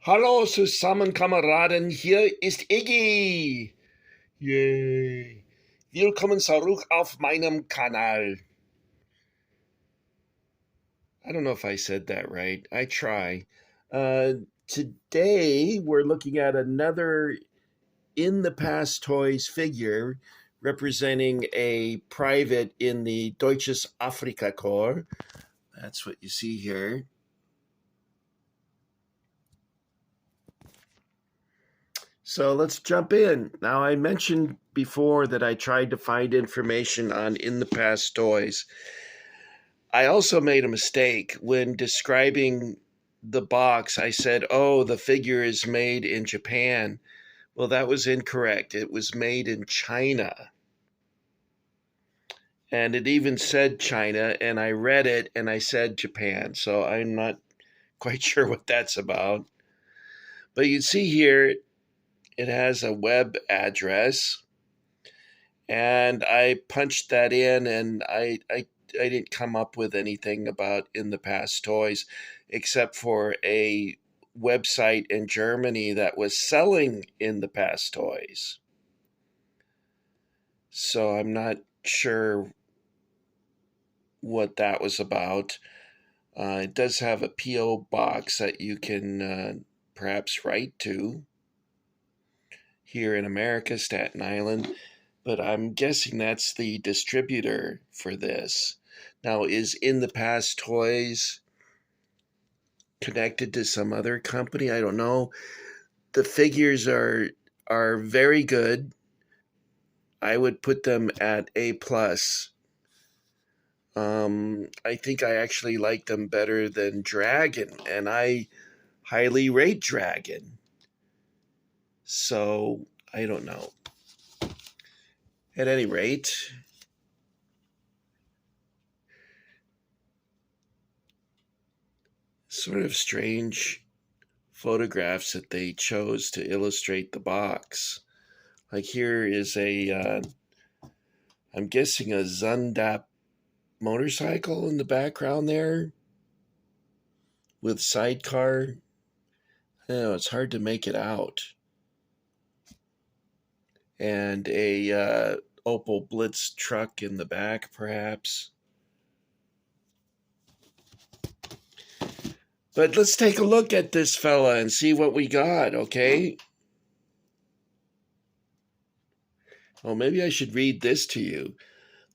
Hallo zusammen, Kameraden, hier ist Iggy. Yay. Willkommen zurück auf meinem Kanal. I don't know if I said that right. I try. Uh, Today, we're looking at another in the past toys figure representing a private in the Deutsches Afrika Korps. That's what you see here. So let's jump in. Now, I mentioned before that I tried to find information on in the past toys. I also made a mistake when describing the box. I said, oh, the figure is made in Japan. Well, that was incorrect. It was made in China. And it even said China, and I read it and I said Japan. So I'm not quite sure what that's about. But you see here, it has a web address. And I punched that in, and I didn't come up with anything about in the past toys, except for a website in Germany that was selling in the past toys. So I'm not sure what that was about. It does have a P.O. box that you can perhaps write to here in America, Staten Island. But I'm guessing that's the distributor for this. Now, is In the Past Toys connected to some other company? I don't know. The figures are very good. I would put them at A plus. I think I actually like them better than Dragon, and I highly rate Dragon. So I don't know. At any rate, sort of strange photographs that they chose to illustrate the box. Like here is I'm guessing a Zundap motorcycle in the background there with sidecar. I know it's hard to make it out. And a Opel Blitz truck in the back, perhaps. But let's take a look at this fella and see what we got, okay? Well, maybe I should read this to you.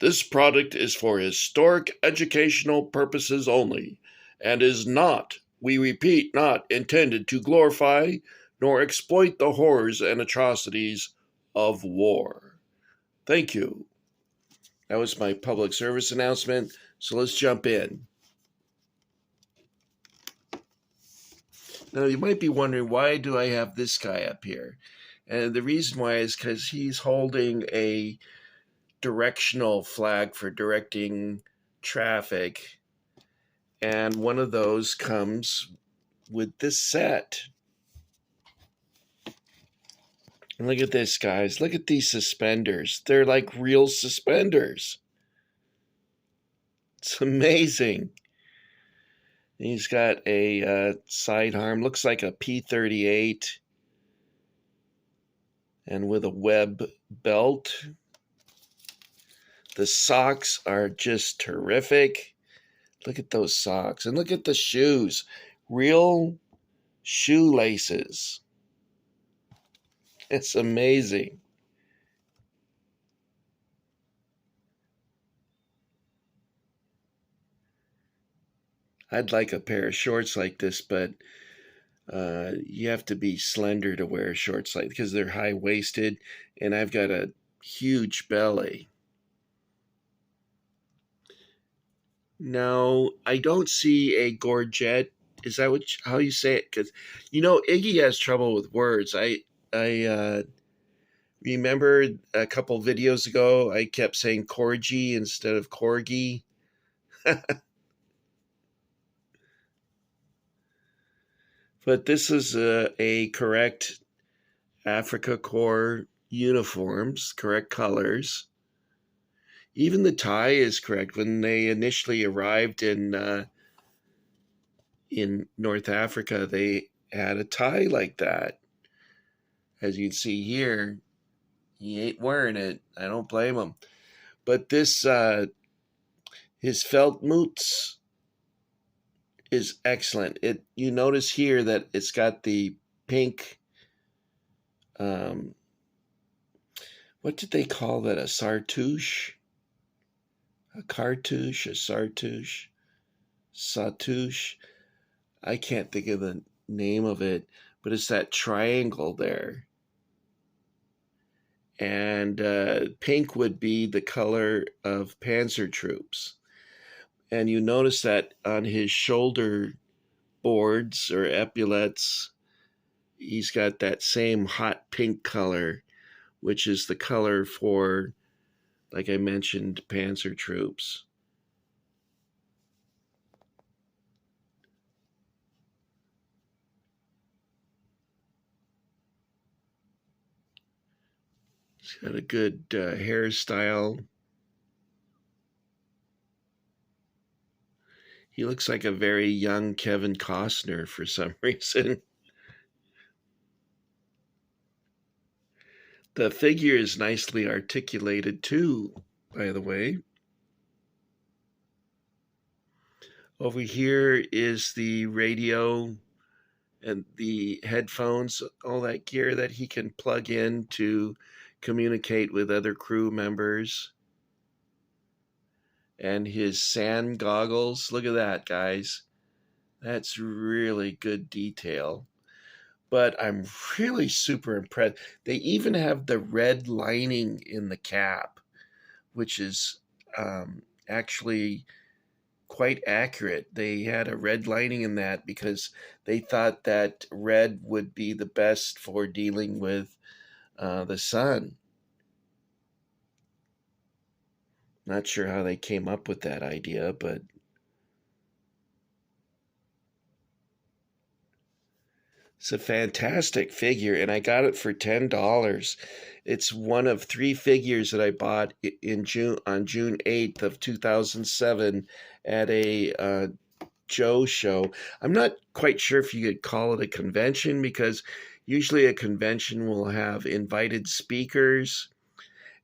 This product is for historic educational purposes only, and is not, we repeat, not intended to glorify nor exploit the horrors and atrocities of war. Thank you. That was my public service announcement, so let's jump in. Now, you might be wondering, why do I have this guy up here? And the reason why is because he's holding a directional flag for directing traffic, and one of those comes with this set. And look at this, guys. Look at these suspenders. They're like real suspenders. It's amazing. He's got a sidearm, looks like a P-38, and with a web belt. The socks are just terrific. Look at those socks, and look at the shoes. Real shoelaces. It's amazing. I'd like a pair of shorts like this, but you have to be slender to wear shorts like, because they're high-waisted, and I've got a huge belly. Now, I don't see a gorget. Is that how you say it? Because Iggy has trouble with words. I remember a couple videos ago I kept saying corgi instead of corgi. But this is a correct Afrika Korps uniforms, correct colors. Even the tie is correct. When they initially arrived in North Africa, they had a tie like that. As you can see here, he ain't wearing it. I don't blame him. But this, his felt moots is excellent. You notice here that it's got the pink, um, what did they call that? A sartouche? A cartouche? A sartouche? Satouche? I can't think of the name of it, but it's that triangle there. And pink would be the color of panzer troops. And you notice that on his shoulder boards or epaulets, he's got that same hot pink color, which is the color for, like I mentioned, panzer troops. He's got a good hairstyle. He looks like a very young Kevin Costner for some reason. The figure is nicely articulated too, by the way. Over here is the radio and the headphones, all that gear that he can plug in to communicate with other crew members. And his sand goggles. Look at that, guys. That's really good detail. But I'm really super impressed. They even have the red lining in the cap, which is actually quite accurate. They had a red lining in that because they thought that red would be the best for dealing with the sun. Not sure how they came up with that idea, but it's a fantastic figure, and I got it for $10. It's one of 3 figures that I bought in June on June 8th of 2007 at a Joe show. I'm not quite sure if you could call it a convention because usually a convention will have invited speakers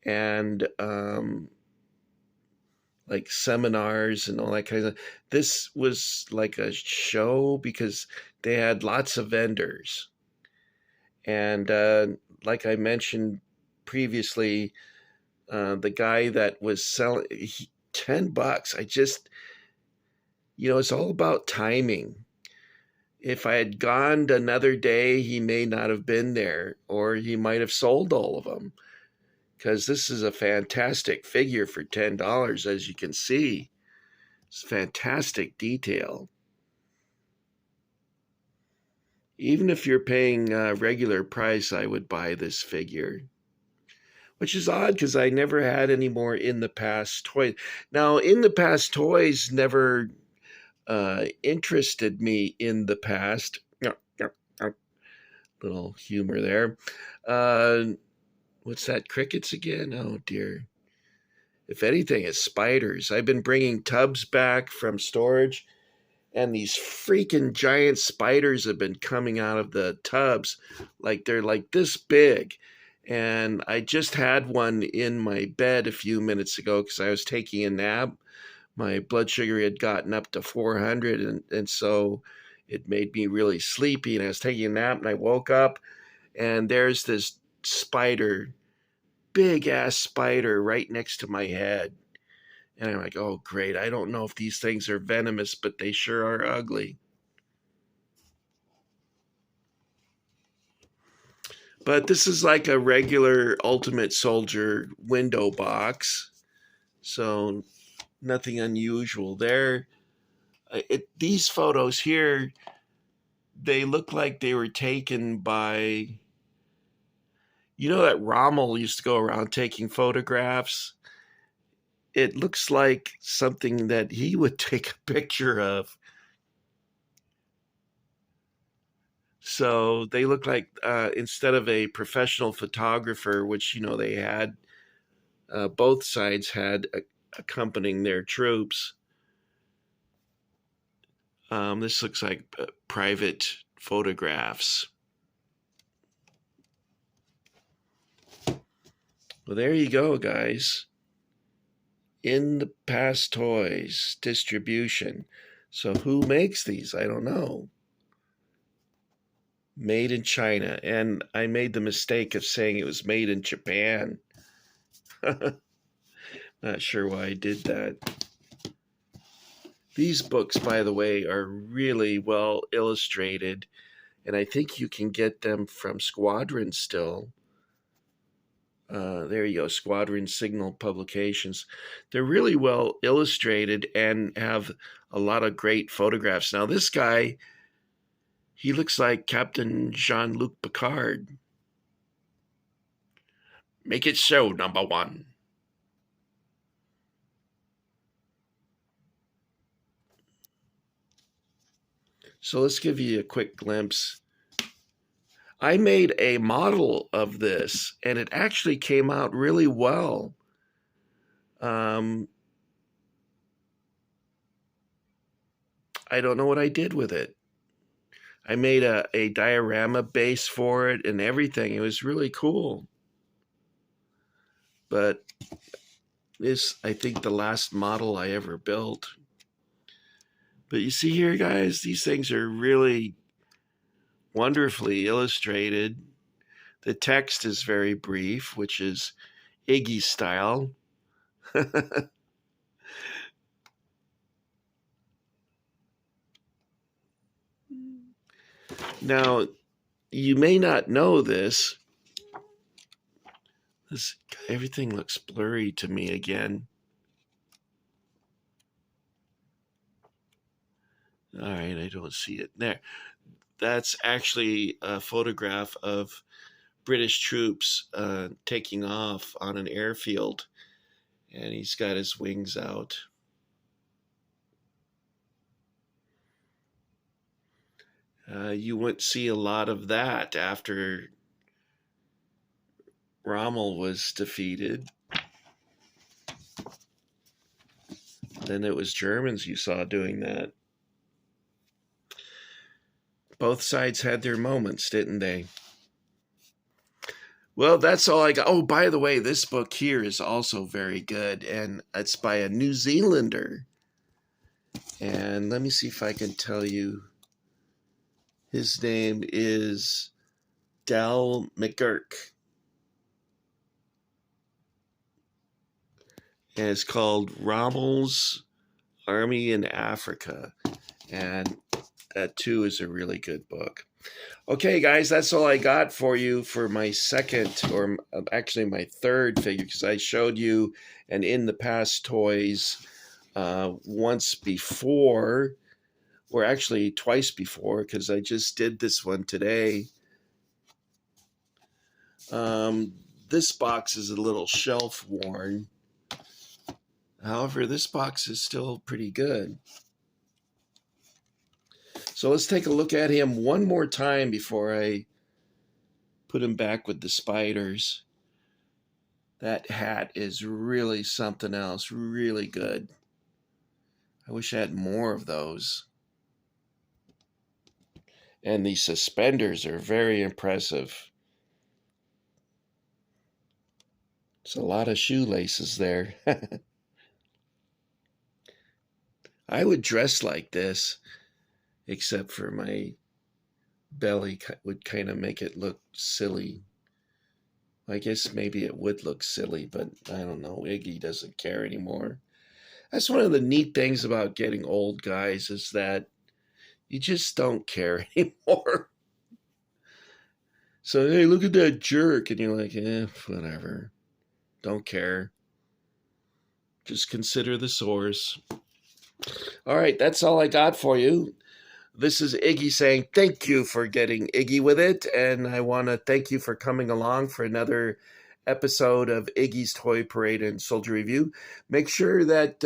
and like seminars and all that kind of. This was like a show because they had lots of vendors, and like I mentioned previously, the guy that was selling $10. I just, it's all about timing. If I had gone another day, he may not have been there, or he might have sold all of them. Because this is a fantastic figure for $10, as you can see. It's fantastic detail. Even if you're paying a regular price, I would buy this figure. Which is odd because I never had any more In the Past toys. Now, In the Past toys never interested me in the past. Little humor there. What's that? Crickets again? Oh dear. If anything, it's spiders. I've been bringing tubs back from storage, and these freaking giant spiders have been coming out of the tubs. Like they're like this big. And I just had one in my bed a few minutes ago because I was taking a nap. My blood sugar had gotten up to 400, and so it made me really sleepy. And I was taking a nap, and I woke up, and there's this spider, big ass spider, right next to my head. And I'm like, oh, great. I don't know if these things are venomous, but they sure are ugly. But this is like a regular Ultimate Soldier window box. So nothing unusual there. These photos here, they look like they were taken by, that Rommel used to go around taking photographs. It looks like something that he would take a picture of. So they look like instead of a professional photographer, which they had, both sides had accompanying their troops. This looks like private photographs. Well, there you go, guys. In the Past Toys distribution. So who makes these? I don't know. Made in China. And I made the mistake of saying it was made in Japan. Not sure why I did that. These books, by the way, are really well illustrated. And I think you can get them from Squadron still. There you go, Squadron Signal Publications. They're really well illustrated and have a lot of great photographs. Now, this guy, he looks like Captain Jean-Luc Picard. Make it so, number one. So let's give you a quick glimpse. I made a model of this, and it actually came out really well. I don't know what I did with it. I made a diorama base for it and everything. It was really cool. But this, I think, the last model I ever built. But you see here, guys, these things are really wonderfully illustrated. The text is very brief, which is Iggy style. Now, you may not know this. Everything looks blurry to me again. All right, I don't see it there. That's actually a photograph of British troops taking off on an airfield, and he's got his wings out. You wouldn't see a lot of that after Rommel was defeated. Then it was Germans you saw doing that. Both sides had their moments, didn't they? Well, that's all I got. Oh, by the way, this book here is also very good, and it's by a New Zealander. And let me see if I can tell you. His name is Dal McGurk. And it's called Rommel's Army in Afrika. And that, too, is a really good book. Okay, guys, that's all I got for you for my second, or actually my third figure, because I showed you an In the Past Toys once before, or actually twice before, because I just did this one today. This box is a little shelf worn. However, this box is still pretty good. So let's take a look at him one more time before I put him back with the spiders. That hat is really something else, really good. I wish I had more of those. And the suspenders are very impressive. There's a lot of shoelaces there. I would dress like this, except for my belly would kind of make it look silly. I guess maybe it would look silly, but I don't know. Iggy doesn't care anymore. That's one of the neat things about getting old, guys, is that you just don't care anymore. So, hey, look at that jerk. And you're like, whatever. Don't care. Just consider the source. All right, that's all I got for you. This is Iggy saying thank you for getting Iggy with it. And I want to thank you for coming along for another episode of Iggy's Toy Parade and Soldier Review. Make sure that,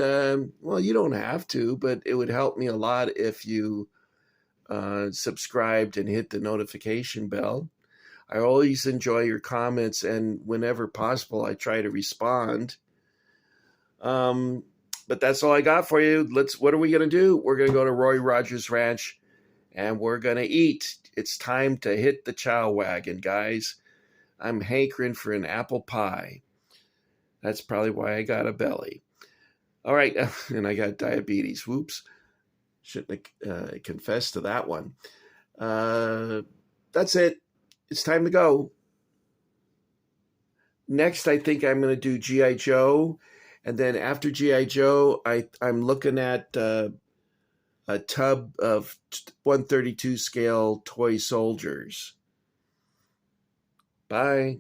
well, you don't have to, but it would help me a lot if you subscribed and hit the notification bell. I always enjoy your comments, and whenever possible, I try to respond. But that's all I got for you. What are we going to do? We're going to go to Roy Rogers Ranch, and we're going to eat. It's time to hit the chow wagon, guys. I'm hankering for an apple pie. That's probably why I got a belly. All right, and I got diabetes. Whoops. Shouldn't have confessed to that one. That's it. It's time to go. Next, I think I'm going to do G.I. Joe. And then after G.I. Joe, I'm looking at a tub of 132 scale toy soldiers. Bye.